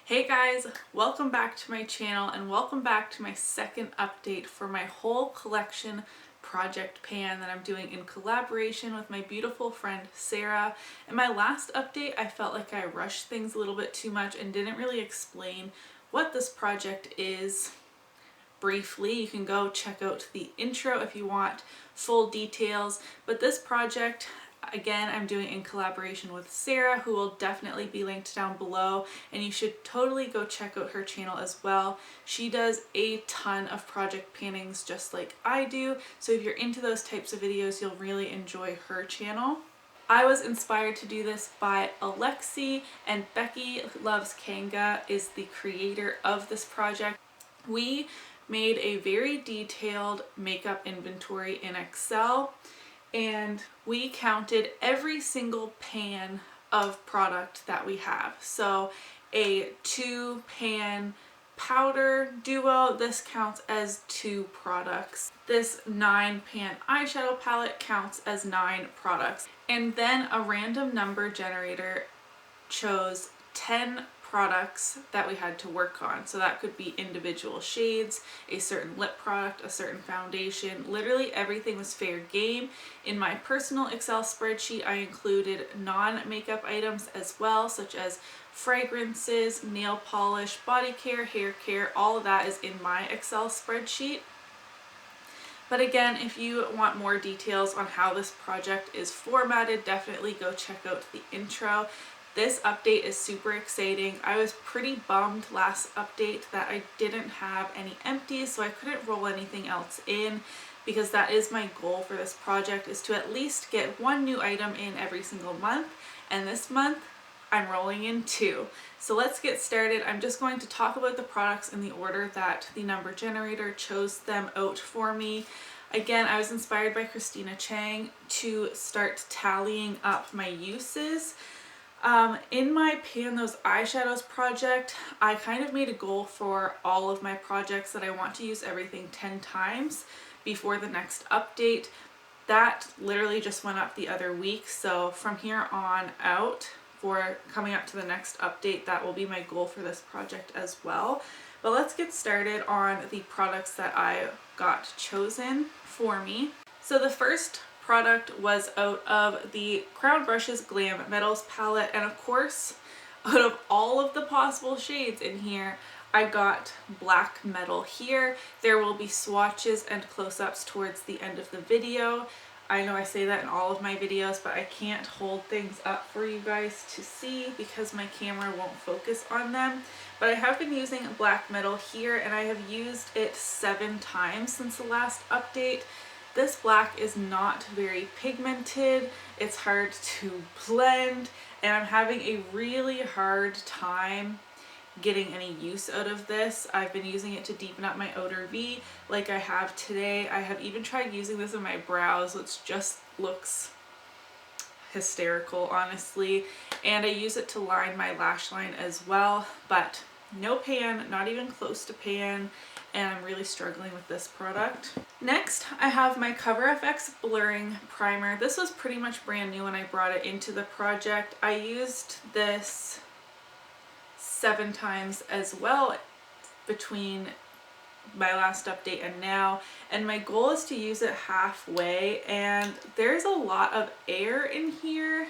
Hey guys, welcome back to my channel and welcome back to my second update for my whole collection project pan that I'm doing in collaboration with my beautiful friend Sarah. In my last update, I felt like I rushed things a little bit too much and didn't really explain what this project is briefly. You can go check out the intro if you want full details, but this project, again, I'm doing in collaboration with Sarah, who will definitely be linked down below, and you should totally go check out her channel as well. She does a ton of project pannings just like I do, so if you're into those types of videos, you'll really enjoy her channel. I was inspired to do this by Alexi, and Becky Loves Kanga is the creator of this project. We made a very detailed makeup inventory in Excel, and we counted every single pan of product that we have. So a 2-pan powder duo, this counts as 2 products. This 9-pan eyeshadow palette counts as 9 products. And then a random number generator chose 10 products that we had to work on. So that could be individual shades, a certain lip product, a certain foundation. Literally everything was fair game. In my personal Excel spreadsheet, I included non-makeup items as well, such as fragrances, nail polish, body care, hair care. All of that is in my Excel spreadsheet. But again, if you want more details on how this project is formatted, definitely go check out the intro. This update is super exciting. I was pretty bummed last update that I didn't have any empties, so I couldn't roll anything else in, because that is my goal for this project, is to at least get 1 new item in every single month, and this month I'm rolling in 2. So let's get started. I'm just going to talk about the products in the order that the number generator chose them out for me. Again, I was inspired by Christina Chang to start tallying up my uses. In my Pan Those Eyeshadows project, I kind of made a goal for all of my projects that I want to use everything 10 times before the next update. That literally just went up the other week, so from here on out, for coming up to the next update, that will be my goal for this project as well. But let's get started on the products that I got chosen for me. So the first product was out of the Crown Brushes Glam Metals palette, and of course, out of all of the possible shades in here, I got black metal here. There will be swatches and close-ups towards the end of the video. I know I say that in all of my videos, but I can't hold things up for you guys to see because my camera won't focus on them. But I have been using black metal here, and I have used it 7 times since the last update. This black is not very pigmented, it's hard to blend, and I'm having a really hard time getting any use out of this. I've been using it to deepen up my outer V like I have today. I have even tried using this in my brows, which just looks hysterical, honestly. And I use it to line my lash line as well, but no pan, not even close to pan, and I'm really struggling with this product. Next, I have my CoverFX Blurring Primer. This was pretty much brand new when I brought it into the project. I used this 7 times as well between my last update and now, and my goal is to use it halfway, and there's a lot of air in here,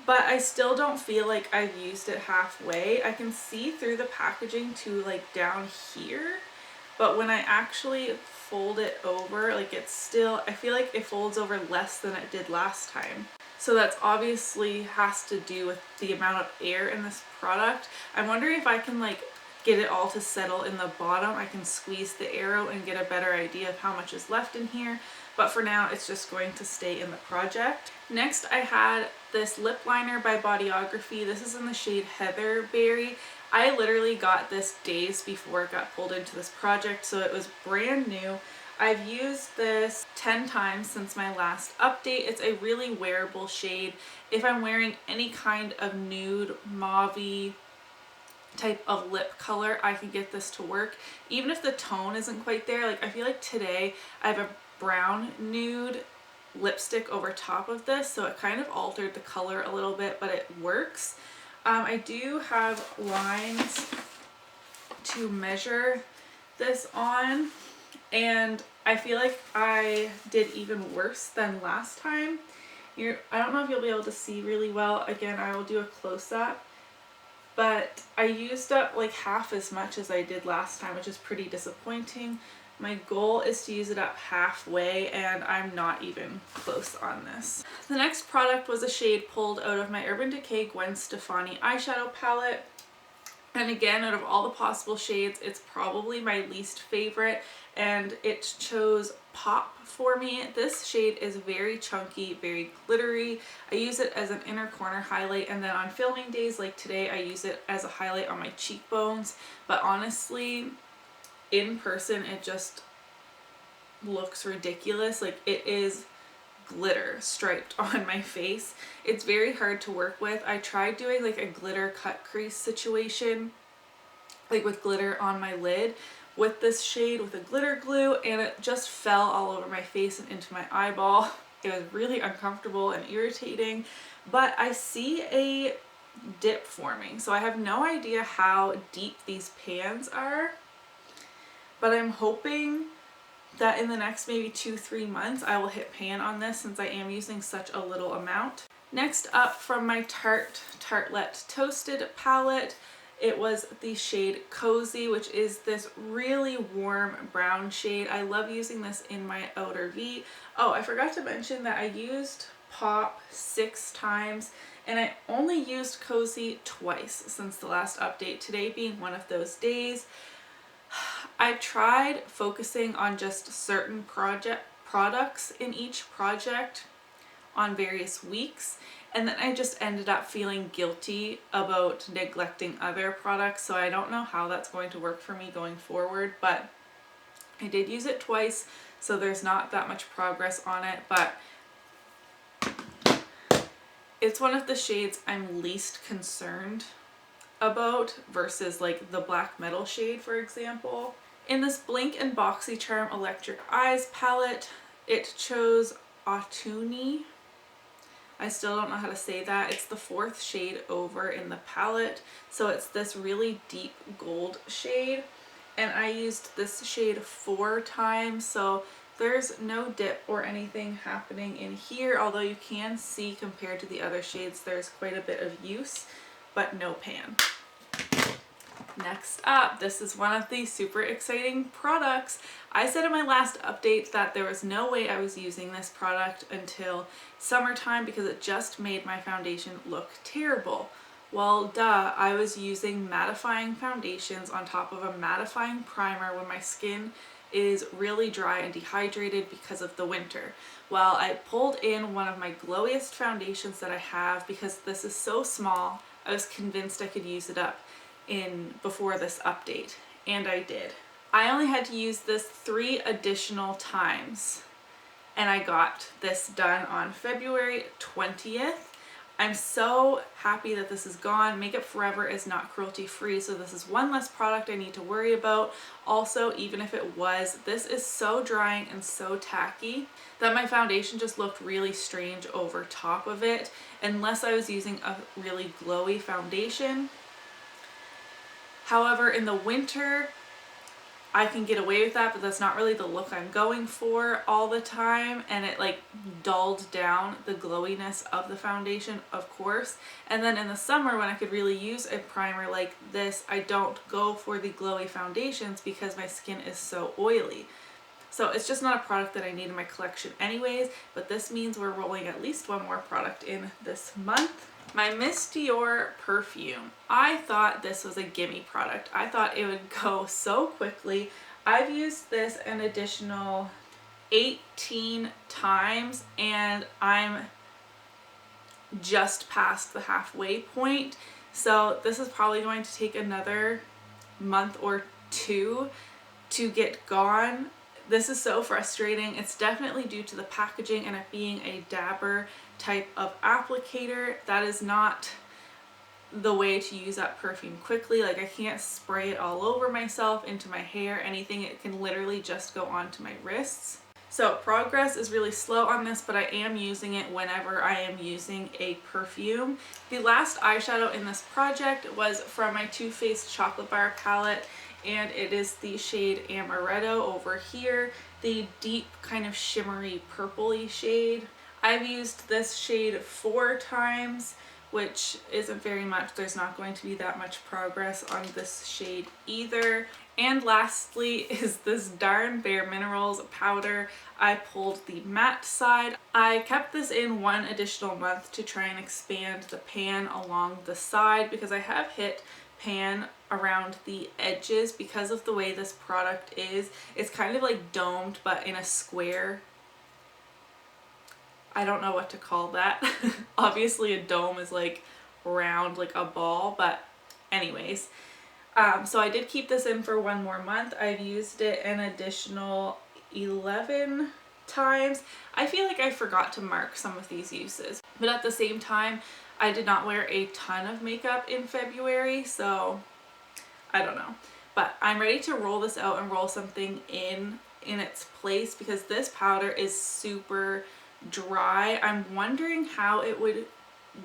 but I still don't feel like I've used it halfway. I can see through the packaging to like down here, but when I actually fold it over, like it's still, I feel like it folds over less than it did last time. So that's obviously has to do with the amount of air in this product. I'm wondering if I can like get it all to settle in the bottom. I can squeeze the air out and get a better idea of how much is left in here. But for now, it's just going to stay in the project. Next, I had this lip liner by Bodyography. This is in the shade Heatherberry. I literally got this days before it got pulled into this project, so it was brand new. I've used this 10 times since my last update. It's a really wearable shade. If I'm wearing any kind of nude, mauve-y type of lip color, I can get this to work. Even if the tone isn't quite there, like I feel like today I have a brown nude lipstick over top of this, so it kind of altered the color a little bit, but it works. I do have lines to measure this on, and I feel like I did even worse than last time. I don't know if you'll be able to see really well. Again, I will do a close-up, but I used up like half as much as I did last time, which is pretty disappointing. My goal is to use it up halfway, and I'm not even close on this. The next product was a shade pulled out of my Urban Decay Gwen Stefani eyeshadow palette. And again, out of all the possible shades, it's probably my least favorite, and it chose Pop for me. This shade is very chunky, very glittery. I use it as an inner corner highlight, and then on filming days like today, I use it as a highlight on my cheekbones. But honestly, in person, it just looks ridiculous. Like, it is glitter striped on my face. It's very hard to work with. I tried doing like a glitter cut crease situation, like with glitter on my lid with this shade with a glitter glue, and it just fell all over my face and into my eyeball. It was really uncomfortable and irritating, but I see a dip forming, so I have no idea how deep these pans are, but I'm hoping that in the next maybe 2-3 months I will hit pan on this, since I am using such a little amount. Next up, from my Tarte Tartelette Toasted palette, it was the shade Cozy, which is this really warm brown shade. I love using this in my outer V. Oh, I forgot to mention that I used Pop 6 times, and I only used Cozy twice since the last update, today being one of those days. I tried focusing on just certain products in each project on various weeks, and then I just ended up feeling guilty about neglecting other products, so I don't know how that's going to work for me going forward, but I did use it twice, so there's not that much progress on it, but it's one of the shades I'm least concerned about versus like the black metal shade, for example. In this Blinc and BoxyCharm Electric Eyes palette, it chose Toonie. I still don't know how to say that. It's the 4th shade over in the palette, so it's this really deep gold shade, and I used this shade 4 times, so there's no dip or anything happening in here, although you can see compared to the other shades there's quite a bit of use, but no pan. Next up, this is one of the super exciting products. I said in my last update that there was no way I was using this product until summertime because it just made my foundation look terrible. Well, duh, I was using mattifying foundations on top of a mattifying primer when my skin is really dry and dehydrated because of the winter. Well, I pulled in one of my glowiest foundations that I have because this is so small. I was convinced I could use it up before this update, and I did. I only had to use this 3 additional times, and I got this done on February 20th. I'm so happy that this is gone. Makeup Forever is not cruelty free, so this is one less product I need to worry about. Also, even if it was, this is so drying and so tacky that my foundation just looked really strange over top of it, unless I was using a really glowy foundation. However, in the winter, I can get away with that, but that's not really the look I'm going for all the time, and it like dulled down the glowiness of the foundation, of course. And then in the summer, when I could really use a primer like this, I don't go for the glowy foundations because my skin is so oily. So it's just not a product that I need in my collection anyways, but this means we're rolling at least one more product in this month. My Miss Dior perfume. I thought this was a gimme product. I thought it would go so quickly. I've used this an additional 18 times, and I'm just past the halfway point. So this is probably going to take another month or 2 to get gone. This is so frustrating. It's definitely due to the packaging and it being a dabber type of applicator. That is not the way to use up perfume quickly. Like, I can't spray it all over myself, into my hair, anything. It can literally just go onto my wrists. So progress is really slow on this, but I am using it whenever I am using a perfume. The last eyeshadow in this project was from my Too Faced Chocolate Bar palette, and it is the shade Amaretto over here, the deep kind of shimmery purpley shade. I've used this shade 4 times, which isn't very much. There's not going to be that much progress on this shade either. And lastly is this darn BareMinerals powder. I pulled the matte side. I kept this in 1 additional month to try and expand the pan along the side because I have hit pan around the edges because of the way this product is. It's kind of like domed but in a square. I don't know what to call that. Obviously a dome is like round, like a ball, but anyways. So I did keep this in for 1 more month. I've used it an additional 11 times. I feel like I forgot to mark some of these uses, but at the same time, I did not wear a ton of makeup in February, so I don't know. But I'm ready to roll this out and roll something in its place because this powder is super dry. I'm wondering how it would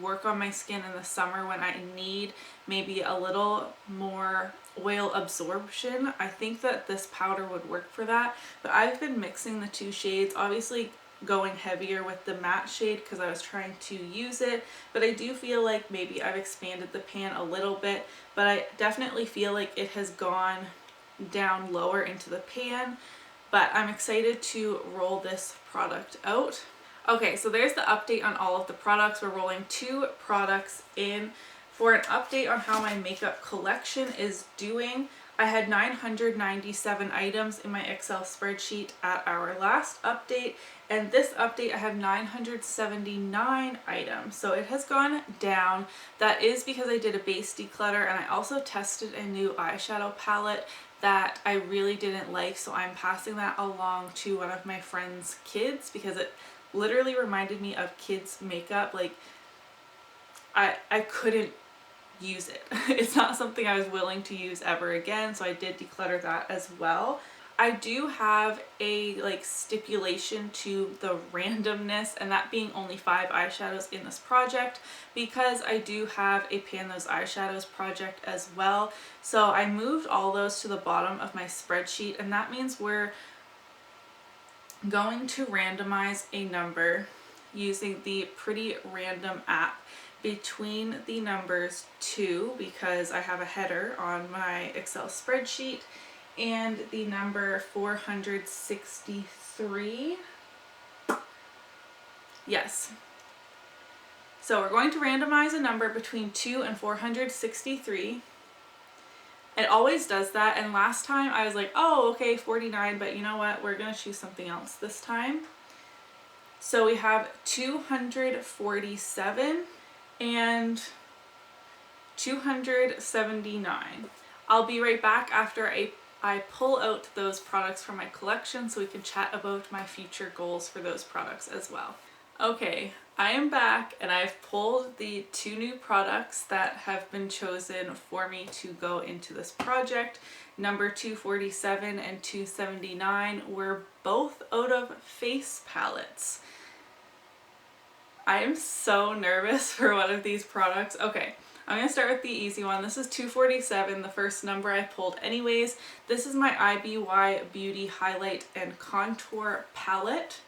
work on my skin in the summer when I need maybe a little more oil absorption. I think that this powder would work for that, but I've been mixing the 2 shades, obviously going heavier with the matte shade because I was trying to use it, but I do feel like maybe I've expanded the pan a little bit, but I definitely feel like it has gone down lower into the pan. But I'm excited to roll this product out. Okay, so there's the update on all of the products. We're rolling 2 products in. For an update on how my makeup collection is doing, I had 997 items in my Excel spreadsheet at our last update, and this update I have 979 items. So it has gone down. That is because I did a base declutter, and I also tested a new eyeshadow palette that I really didn't like, so I'm passing that along to one of my friend's kids because it literally reminded me of kids makeup. Like I couldn't use it. It's not something I was willing to use ever again, so I did declutter that as well. I do have a like stipulation to the randomness, and that being only 5 eyeshadows in this project because I do have a Pan Those Eyeshadows project as well. So I moved all those to the bottom of my spreadsheet, and that means we're going to randomize a number using the Pretty Random app between the numbers 2, because I have a header on my Excel spreadsheet, and the number 463. Yes. So we're going to randomize a number between 2 and 463. It always does that, and last time I was like, oh, okay, 49, but you know what? We're going to choose something else this time. So we have 247 and 279. I'll be right back after I pull out those products from my collection so we can chat about my future goals for those products as well. Okay, I am back and I've pulled the 2 new products that have been chosen for me to go into this project. Number 247 and 279 were both out of face palettes. I am so nervous for one of these products. Okay, I'm going to start with the easy one. This is 247, the first number I pulled anyways. This is my Iby Beauty Highlight and Contour palette.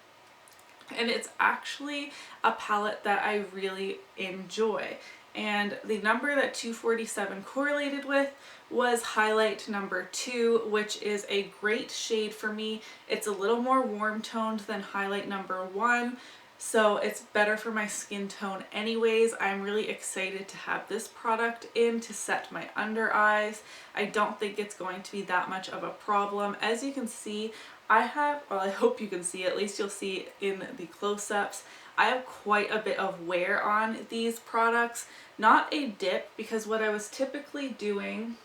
And it's actually a palette that I really enjoy. And the number that 247 correlated with was highlight number 2, which is a great shade for me. It's a little more warm toned than highlight number 1, so it's better for my skin tone anyways. I'm really excited to have this product in to set my under eyes. I don't think it's going to be that much of a problem. As you can see, I have, well, I hope you can see, at least you'll see in the close-ups, I have quite a bit of wear on these products. Not a dip, because what I was typically doing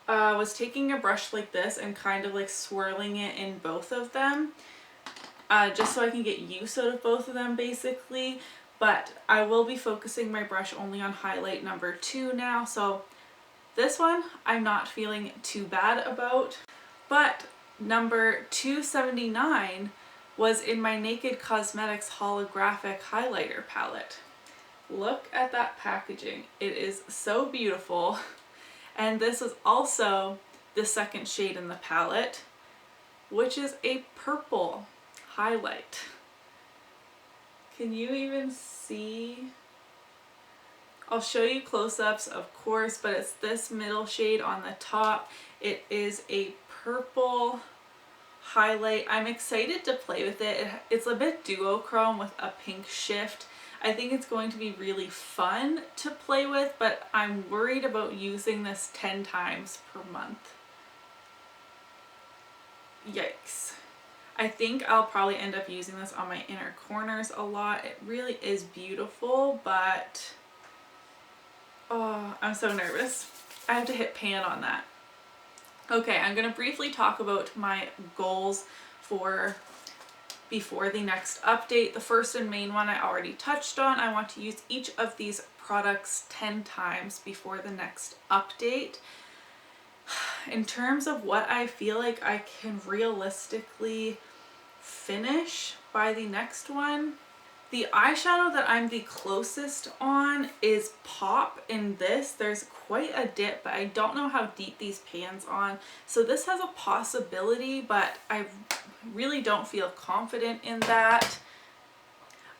was taking a brush like this and kind of like swirling it in both of them, just so I can get use out of both of them basically. But I will be focusing my brush only on highlight number 2 now, so this one I'm not feeling too bad about. But number 279 was in my Naked Cosmetics Holographic Highlighter Palette. Look at that packaging. It is so beautiful. And this is also the second shade in the palette, which is a purple highlight. Can you even see? I'll show you close-ups, of course, but it's this middle shade on the top. It is a purple highlight. I'm excited to play with it. It's a bit duochrome with a pink shift. I think it's going to be really fun to play with, but I'm worried about using this 10 times per month. Yikes. I think I'll probably end up using this on my inner corners a lot. It really is beautiful, but oh, I'm so nervous. I have to hit pan on that. Okay, I'm going to briefly talk about my goals for before the next update. The first and main one I already touched on. I want to use each of these products 10 times before the next update. In terms of what I feel like I can realistically finish by the next one, the eyeshadow that I'm the closest on is Pop in this. There's quite a dip, but I don't know how deep these pans on. So this has a possibility, but I really don't feel confident in that.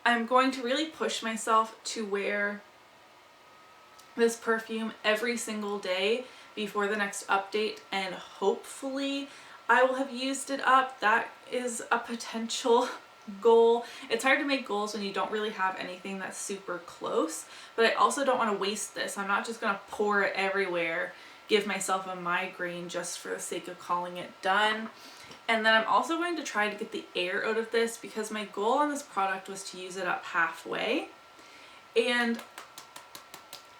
I'm going to really push myself to wear this perfume every single day before the next update, and hopefully I will have used it up. That is a potential goal. It's hard to make goals when you don't really have anything that's super close, but I also don't want to waste this. I'm not just going to pour it everywhere, give myself a migraine just for the sake of calling it done. And then I'm also going to try to get the air out of this, because my goal on this product was to use it up halfway. And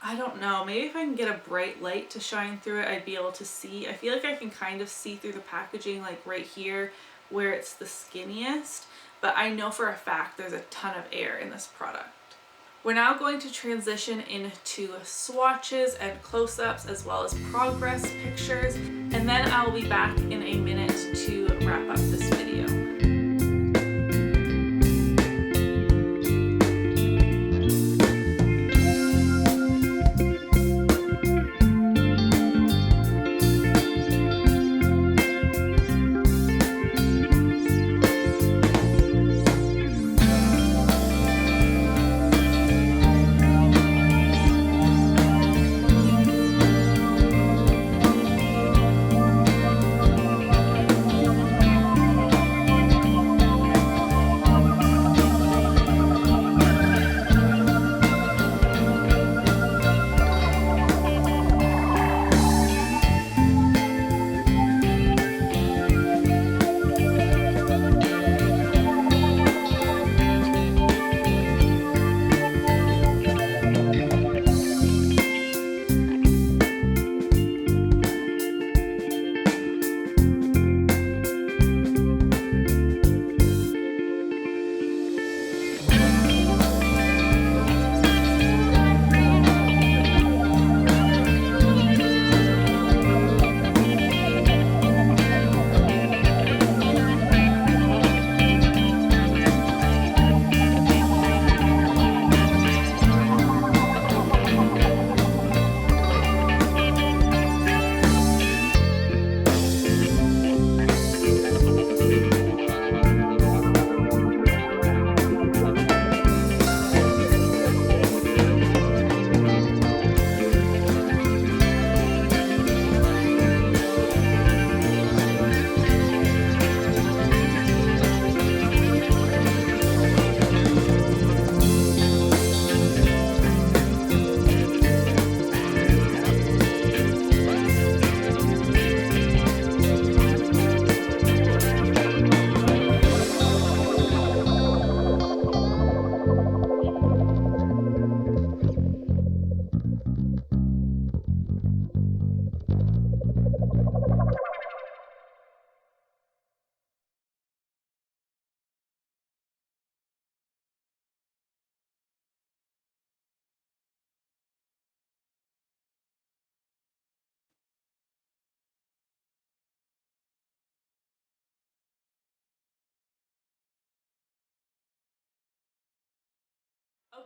I don't know, maybe if I can get a bright light to shine through it, I'd be able to see. I feel like I can kind of see through the packaging, like right here where it's the skinniest, but I know for a fact there's a ton of air in this product. We're now going to transition into swatches and close-ups as well as progress pictures, and then I'll be back in a minute to wrap up this video.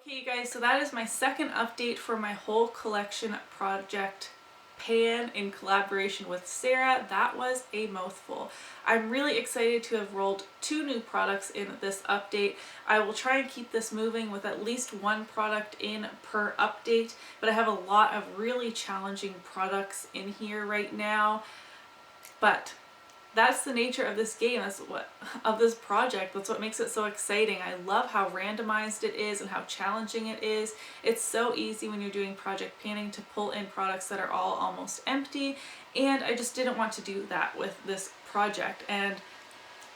Okay, you guys, so that is my second update for my whole collection project pan in collaboration with Sarah. That was a mouthful. I'm really excited to have rolled 2 new products in this update. I will try and keep this moving with at least 1 product in per update, but I have a lot of really challenging products in here right now. But that's the nature of this game, of this project. That's what makes it so exciting. I love how randomized it is and how challenging it is. It's so easy when you're doing project panning to pull in products that are all almost empty, and I just didn't want to do that with this project, and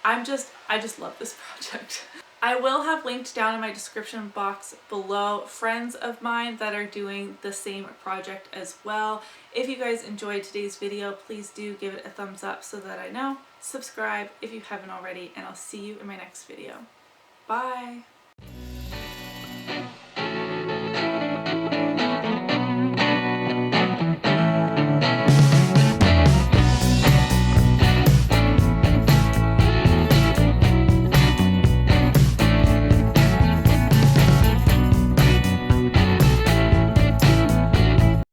I just love this project. I will have linked down in my description box below friends of mine that are doing the same project as well. If you guys enjoyed today's video, please do give it a thumbs up so that I know. Subscribe if you haven't already, and I'll see you in my next video. Bye!